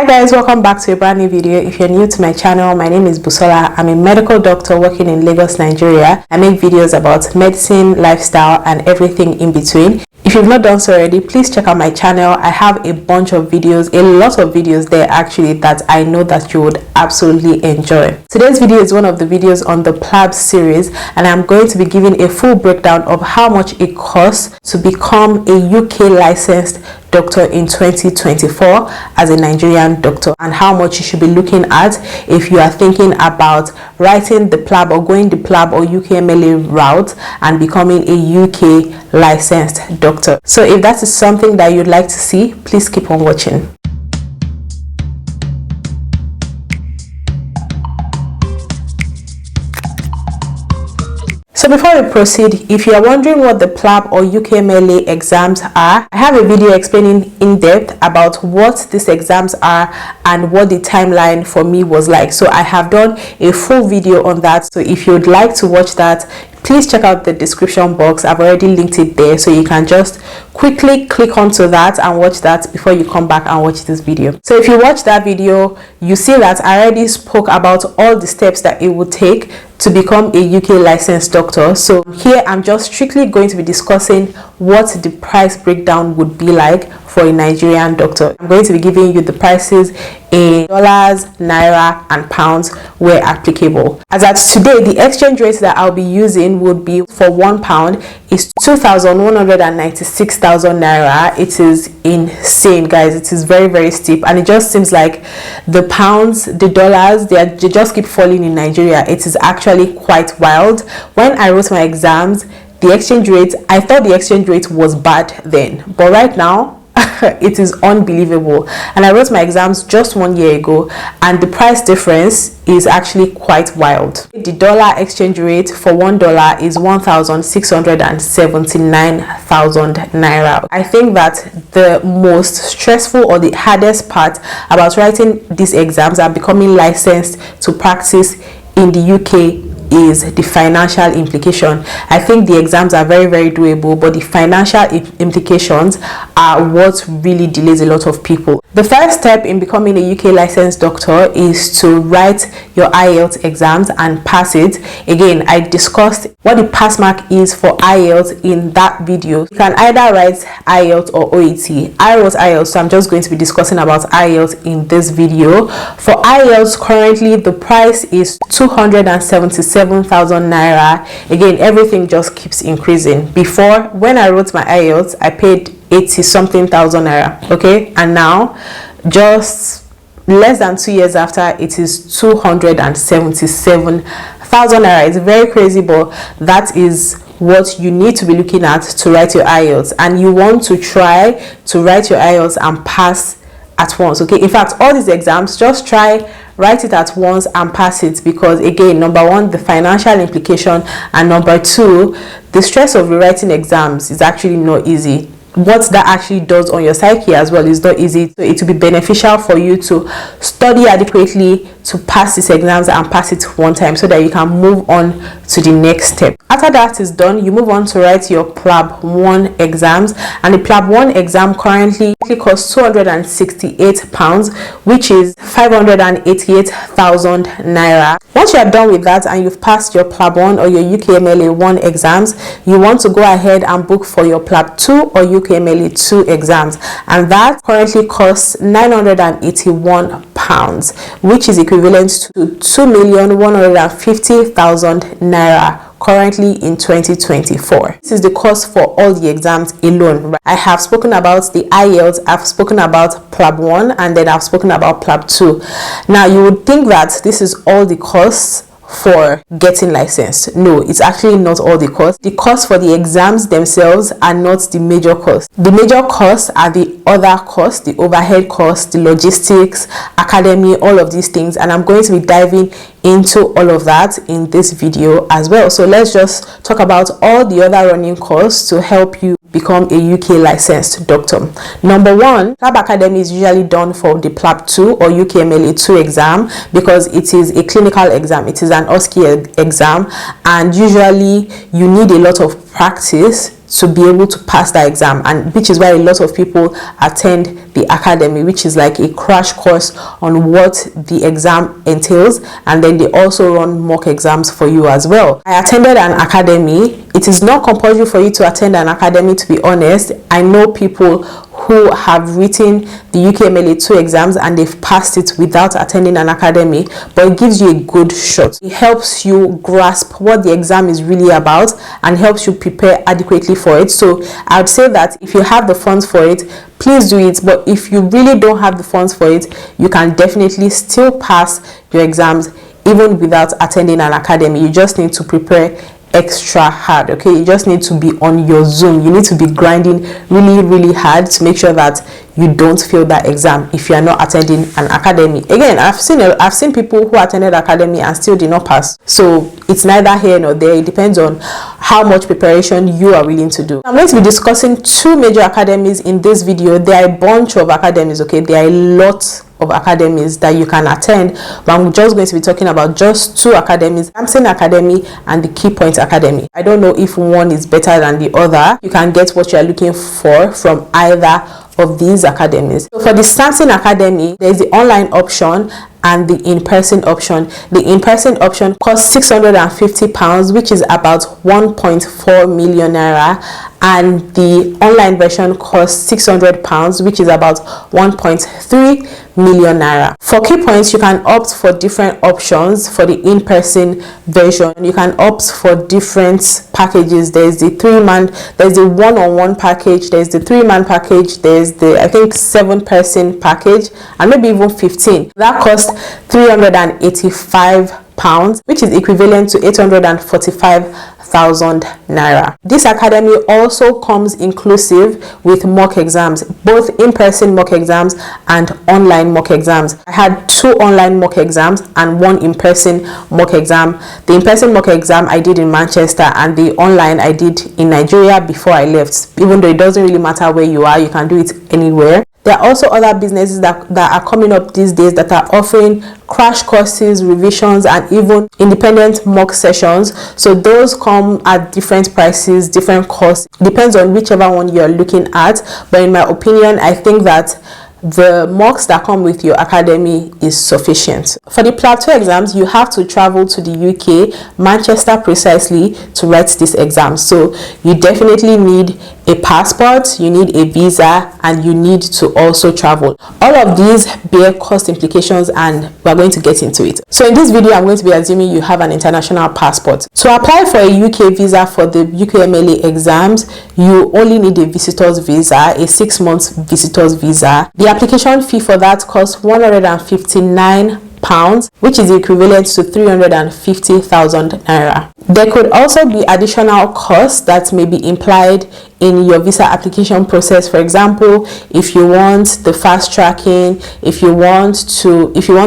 Hi guys, welcome back to a brand new video. If you're new to my channel, my name is Busola. I'm a medical doctor working in Lagos, Nigeria. I make videos about medicine, lifestyle, and everything in between. If you've not done so already, please check out my channel. I have a bunch of videos, a lot of videos there actually, that I know that you would absolutely enjoy. Today's video is one of the videos on the PLAB series, and I'm going to be giving a full breakdown of how much it costs to become a UK licensed doctor in 2024 as a Nigerian doctor, and how much you should be looking at if you are thinking about writing the PLAB or going the PLAB or UKMLA route and becoming a UK licensed doctor. So if that is something that you'd like to see, please keep on watching. So before we proceed, if you are wondering what the PLAB or UKMLA exams are, I have a video explaining in depth about what these exams are and what the timeline for me was like. So I have done a full video on that. So if you would like to watch that, please check out the description box. I've already linked it there, so you can just quickly click onto that and watch that before you come back and watch this video. So if you watch that video, you see that I already spoke about all the steps that it would take to become a UK licensed doctor. So here I'm just strictly going to be discussing what the price breakdown would be like for a Nigerian doctor. I'm going to be giving you the prices in dollars, naira, and pounds where applicable. As at today, the exchange rate that I'll be using would be for £1 is 2,196,000 naira. It is insane, guys. It is very, very steep, and it just seems like the pounds, the dollars, they just keep falling in Nigeria. It is actually quite wild. When I wrote my exams, the exchange rate, I thought the exchange rate was bad then, but right now it is unbelievable. And I wrote my exams just 1 year ago, and the price difference is actually quite wild. The dollar exchange rate for $1 is 1,679,000 naira. I think that the most stressful or the hardest part about writing these exams and becoming licensed to practice in the UK is the financial implication. I think the exams are very, very doable, but the financial implications are what really delays a lot of people. The first step in becoming a UK licensed doctor is to write your IELTS exams and pass it. Again, I discussed what the pass mark is for IELTS in that video. You can either write IELTS or OET. I wrote IELTS, so I'm just going to be discussing about IELTS in this video. For IELTS, currently the price is 277,000 naira. Again, everything just keeps increasing. Before, when I wrote my IELTS, I paid 80 something thousand naira, okay, and now just less than 2 years after, it is 277,000 naira. It's very crazy, but that is what you need to be looking at to write your IELTS, and you want to try to write your IELTS and pass at once, okay? In fact, all these exams, just write it at once and pass it, because again, number one, the financial implication, and number two, the stress of rewriting exams is actually not easy. What that actually does on your psyche as well is not easy. So it will be beneficial for you to study adequately to pass these exams and pass it one time, so that you can move on to the next step. After that is done, you move on to write your PLAB 1 exams, and the PLAB 1 exam currently costs £268, which is 588,000 naira. Once you are done with that and you've passed your PLAB 1 or your UKMLA 1 exams, you want to go ahead and book for your PLAB 2 or UKMLA 2 exams, and that currently costs £981, which is equivalent to 2,150,000 naira currently in 2024. This is the cost for all the exams alone. I have spoken about the IELTS, I've spoken about PLAB 1, and then I've spoken about PLAB 2. Now you would think that this is all the costs for getting licensed. No, it's actually not all the cost. The cost for the exams themselves are not the major cost. The major costs are the other costs, the overhead costs, the logistics, academy, all of these things, and I'm going to be diving into all of that in this video as well. So let's just talk about all the other running costs to help you become a UK licensed doctor. Number one, PLAB Academy is usually done for the PLAB 2 or UKMLA 2 exam, because it is a clinical exam. It is an OSCE exam, and usually you need a lot of practice to be able to pass the exam, and which is why a lot of people attend the academy, which is like a crash course on what the exam entails, and then they also run mock exams for you as well. I attended an academy. It is not compulsory for you to attend an academy, to be honest. I know people who have written the UKMLA 2 exams and they've passed it without attending an academy, but it gives you a good shot. It helps you grasp what the exam is really about and helps you prepare adequately for it. So I would say that if you have the funds for it, please do it. But if you really don't have the funds for it, you can definitely still pass your exams even without attending an academy. You just need to prepare extra hard. Okay, you just need to be on your Zoom. You need to be grinding really hard to make sure that you don't fail that exam if you are not attending an academy. Again, I've seen people who attended academy and still did not pass. So it's neither here nor there. It depends on how much preparation you are willing to do. I'm going to be discussing 2 major academies in this video. There are a bunch of academies. Okay, there are a lot of academies that you can attend, but I'm just going to be talking about just 2 academies: Samson Academy and the Key Point Academy. I don't know if one is better than the other. You can get what you are looking for from either of these academies. So for the Samson Academy, there's the online option and the in-person option. The in-person option costs £650, which is about 1.4 million naira, and the online version costs £600, which is about 1.3 million naira. For Key Points, you can opt for different options. For the in-person version, you can opt for different packages. There's the 3-man, there's the one-on-one package, there's the 3-man package, there's the, I think, 7-person package, and maybe even 15. That costs £385, which is equivalent to 845,000 naira. This academy also comes inclusive with mock exams, both in-person mock exams and online mock exams. I had 2 online mock exams and 1 in-person mock exam. The in-person mock exam I did in Manchester, and the online I did in Nigeria before I left. Even though it doesn't really matter where you are, you can do it anywhere. There are also other businesses that are coming up these days that are offering crash courses, revisions, and even independent mock sessions. So those come at different prices, different costs. Depends on whichever one you're looking at. But in my opinion, I think that the mocks that come with your academy is sufficient. For the PLAB 2 exams, you have to travel to the UK, Manchester precisely, to write this exam. So you definitely need a passport, you need a visa, and you need to also travel. All of these bear cost implications, and we're going to get into it. So in this video, I'm going to be assuming you have an international passport. To apply for a UK visa for the UKMLA exams, you only need a visitor's visa, a 6-month visitor's visa. The application fee for that costs £159, which is equivalent to 350,000 naira. There could also be additional costs that may be implied in your visa application process. For example, if you want the fast tracking, if you want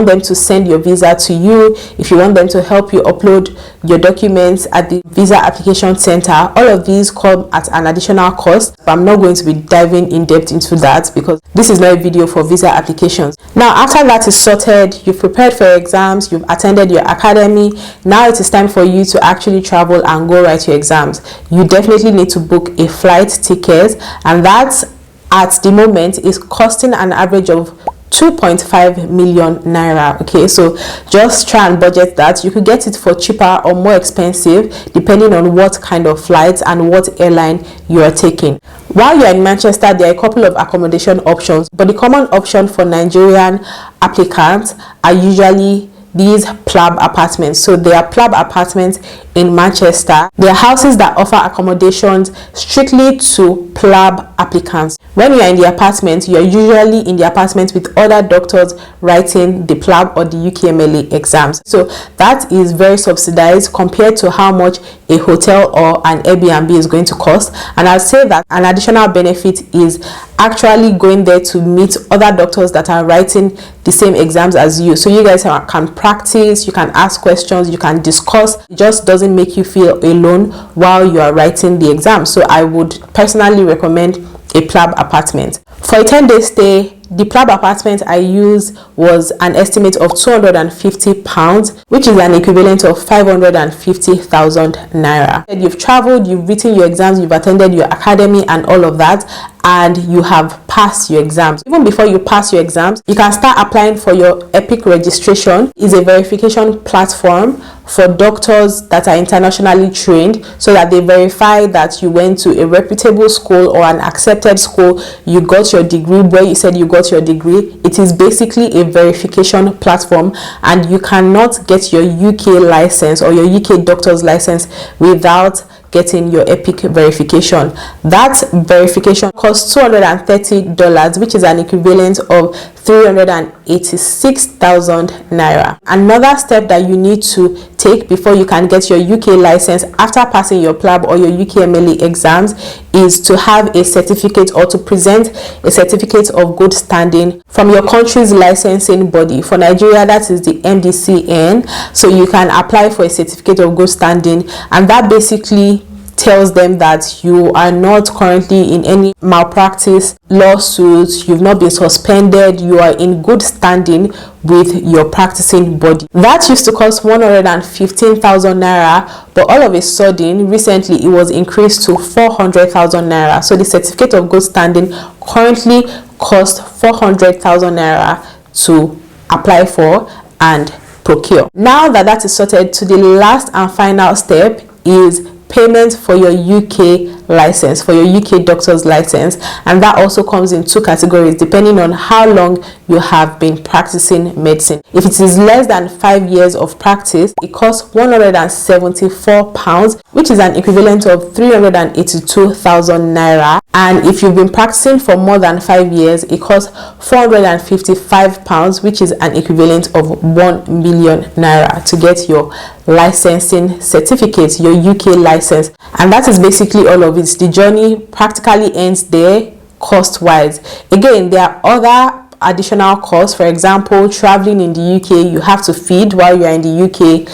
them to send your visa to you, if you want them to help you upload your documents at the visa application center, all of these come at an additional cost. But I'm not going to be diving in depth into that because this is not a video for visa applications. Now, after that is sorted, you've prepared for your exams, you've attended your academy. Now it is time for you to actually travel and go write your exams. You definitely need to book a flight ticket, and that at the moment is costing an average of 2.5 million naira. Okay, so just try and budget that. You could get it for cheaper or more expensive depending on what kind of flights and what airline you are taking. While you're in Manchester, there are a couple of accommodation options, but the common option for Nigerian applicants are usually these PLAB apartments. So there are PLAB apartments in Manchester. They are houses that offer accommodations strictly to PLAB applicants. When you are in the apartment, you are usually in the apartment with other doctors writing the PLAB or the UKMLA exams. So that is very subsidized compared to how much a hotel or an Airbnb is going to cost. And I'll say that an additional benefit is actually going there to meet other doctors that are writing the same exams as you. So you guys can practice, you can ask questions, you can discuss. It just doesn't make you feel alone while you are writing the exam. So I would personally recommend a PLAB apartment. For a 10-day stay, The PLAB apartment I used was an estimate of £250, which is an equivalent of 550,000 naira. You've traveled, you've written your exams, you've attended your academy and all of that, and you have passed your exams. Even before you pass your exams, you can start applying for your EPIC registration. It's a verification platform for doctors that are internationally trained, so that they verify that you went to a reputable school or an accepted school, you got your degree where you said you got your degree. It is basically a verification platform, and you cannot get your UK license or your UK doctor's license without getting your EPIC verification. That verification costs $230, which is an equivalent of 386,000 naira. Another step that you need to take before you can get your UK license after passing your PLAB or your UKMLA exams is to have a certificate, or to present a certificate of good standing from your country's licensing body. For Nigeria, that is the MDCN. So you can apply for a certificate of good standing, and that basically tells them that you are not currently in any malpractice lawsuits, you've not been suspended, you are in good standing with your practicing body. That used to cost 115,000 naira, but all of a sudden recently it was increased to 400,000 naira. So the certificate of good standing currently costs 400,000 naira to apply for and procure. Now that that is sorted, to the last and final step is payment for your UK license, for your UK doctor's license, and that also comes in two categories depending on how long you have been practicing medicine. If it is less than 5 years of practice, it costs £174, which is an equivalent of 382,000 naira, and if you've been practicing for more than 5 years, it costs £455, which is an equivalent of 1 million naira to get your licensing certificate, your UK license. And that is basically all of it. The journey practically ends there cost wise. Again, there are other additional costs. For example, traveling in the UK, you have to feed while you are in the UK,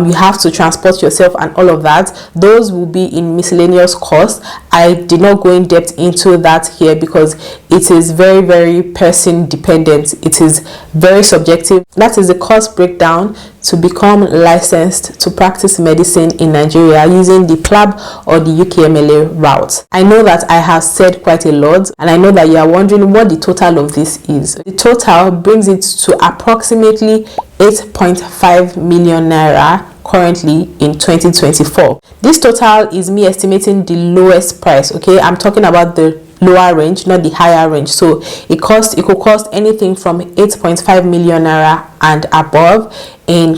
you have to transport yourself and all of that. Those will be in miscellaneous costs. I did not go in depth into that here because it is very, very person dependent. It is very subjective. That is the cost breakdown to become licensed to practice medicine in Nigeria using the PLAB or the UKMLA route. I know that I have said quite a lot, and I know that you are wondering what the total of this is. The total brings it to approximately 8.5 million naira currently in 2024. This total is me estimating the lowest price. Okay, I'm talking about the lower range, not the higher range. So it could cost anything from 8.5 million naira and above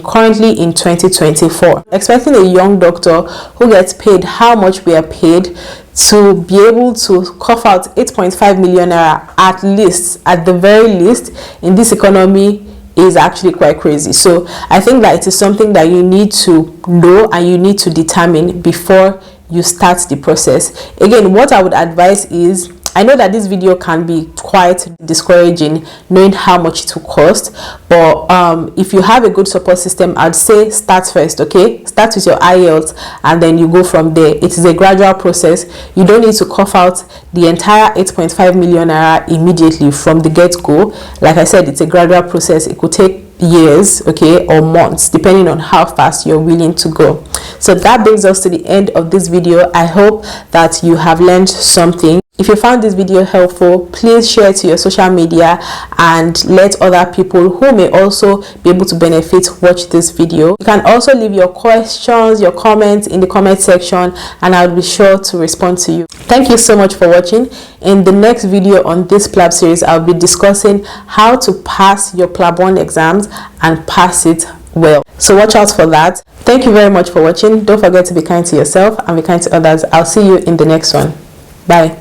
currently in 2024. Expecting a young doctor who gets paid how much we are paid to be able to cough out 8.5 million naira at the very least in this economy is actually quite crazy. So I think that it is something that you need to know and you need to determine before you start the process. Again, what I would advise is, I know that this video can be quite discouraging knowing how much it will cost, but if you have a good support system, I'd say start first. Okay, start with your IELTS and then you go from there. It is a gradual process. You don't need to cough out the entire 8.5 million naira immediately from the get-go. Like I said, it's a gradual process. It could take years, okay, or months, depending on how fast you're willing to go. So that brings us to the end of this video. I hope that you have learned something. If you found this video helpful, please share it to your social media and let other people who may also be able to benefit watch this video. You can also leave your questions, your comments in the comment section, and I'll be sure to respond to you. Thank you so much for watching. In the next video on this PLAB series, I'll be discussing how to pass your PLAB 1 exams and pass it well. So watch out for that. Thank you very much for watching. Don't forget to be kind to yourself and be kind to others. I'll see you in the next one. Bye.